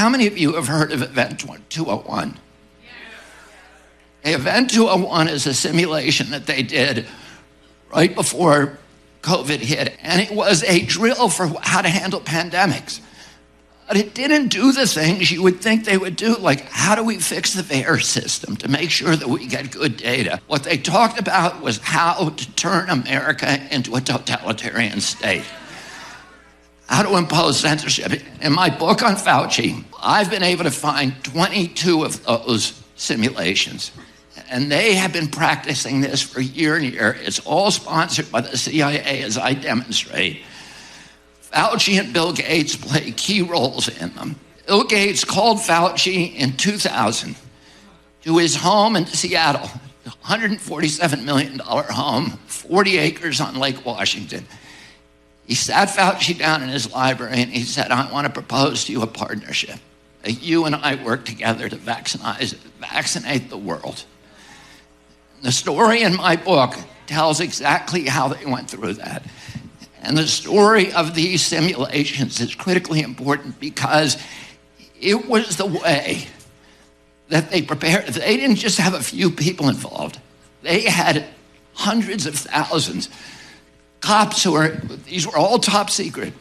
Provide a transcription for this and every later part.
How many of you have heard of Event 201? Event 201 is a simulation that they did right before COVID hit, and it was a drill for how to handle pandemics. But it didn't do the things you would think they would do, like how do we fix the VAERS system to make sure that we get good data? What they talked about was how to turn America into a totalitarian state, how to impose censorship. In my book on Fauci, I've been able to find 22 of those simulations. And they have been practicing this for year and year. It's all sponsored by the CIA, as I demonstrate. Fauci and Bill Gates play key roles in them. Bill Gates called Fauci in 2000 to his home in Seattle, $147 million home, 40 acres on Lake Washington. He sat Fauci down in his library and he said, I want to propose to you a partnership. You and I work together to vaccinate the world. The story in my book tells exactly how they went through that. And the story of these simulations is critically important because it was the way that they prepared. They didn't just have a few people involved. They had hundreds of thousands. Cops these were all top secret.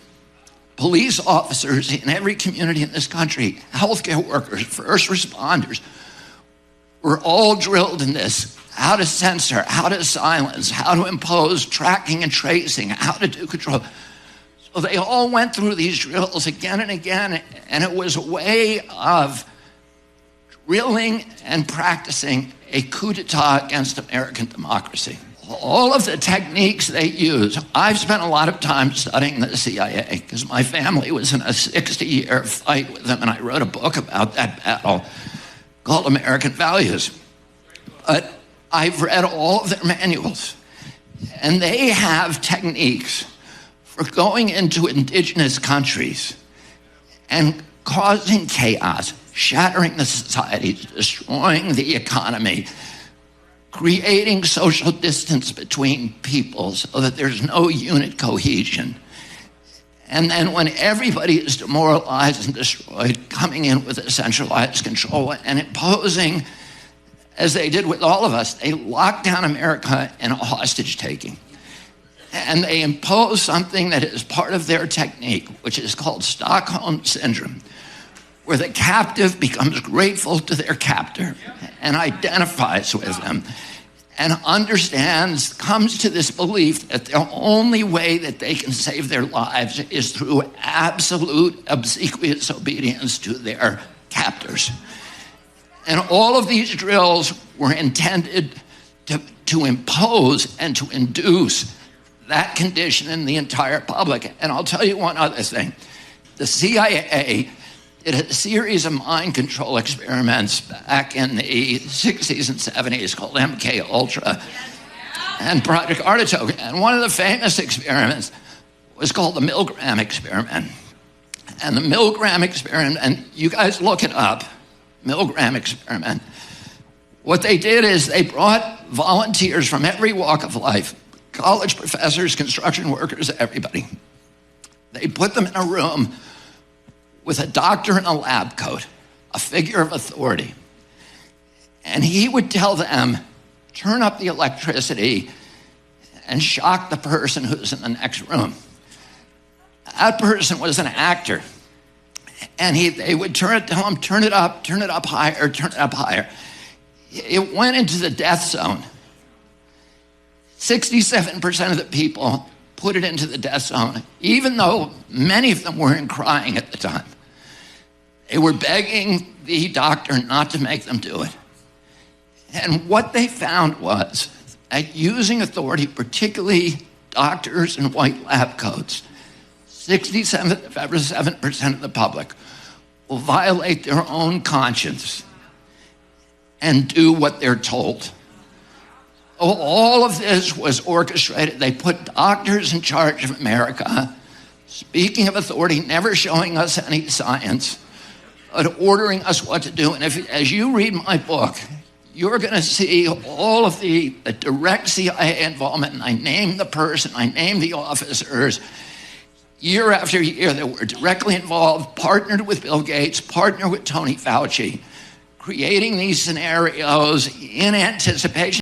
Police officers in every community in this country, healthcare workers, first responders, were all drilled in this. How to censor, how to silence, how to impose tracking and tracing, how to do control. So they all went through these drills again and again, and it was a way of drilling and practicing a coup d'etat against American democracy. All of the techniques they use, I've spent a lot of time studying the CIA because my family was in a 60-year fight with them, and I wrote a book about that battle called American Values. But I've read all of their manuals, and they have techniques for going into indigenous countries and causing chaos, shattering the societies, destroying the economy, creating social distance between people so that there's no unit cohesion. And then when everybody is demoralized and destroyed, coming in with a centralized control and imposing, as they did with all of us, they locked down America in a hostage taking. And they impose something that is part of their technique, which is called Stockholm Syndrome, where the captive becomes grateful to their captor and identifies with them and understands, comes to this belief that the only way that they can save their lives is through absolute obsequious obedience to their captors. And all of these drills were intended to impose and to induce that condition in the entire public. And I'll tell you one other thing. The CIA did a series of mind control experiments back in the 60s and 70s called MK Ultra and Project Artichoke. And one of the famous experiments was called the Milgram experiment. And the Milgram experiment, and you guys look it up, Milgram experiment. What they did is they brought volunteers from every walk of life, college professors, construction workers, everybody. They put them in a room with a doctor in a lab coat, a figure of authority. And he would tell them, turn up the electricity and shock the person who's in the next room. That person was an actor. And they would tell him, turn it up higher, turn it up higher. It went into the death zone. 67% of the people put it into the death zone, even though many of them weren't crying at the time. They were begging the doctor not to make them do it. And what they found was that using authority, particularly doctors in white lab coats, 67% of the public will violate their own conscience and do what they're told. All of this was orchestrated. They put doctors in charge of America, speaking of authority, never showing us any science, but ordering us what to do. And as you read my book, you're going to see all of the direct CIA involvement, and I name the person, I name the officers. year after year that were directly involved, partnered with Bill Gates, partnered with Tony Fauci, creating these scenarios in anticipation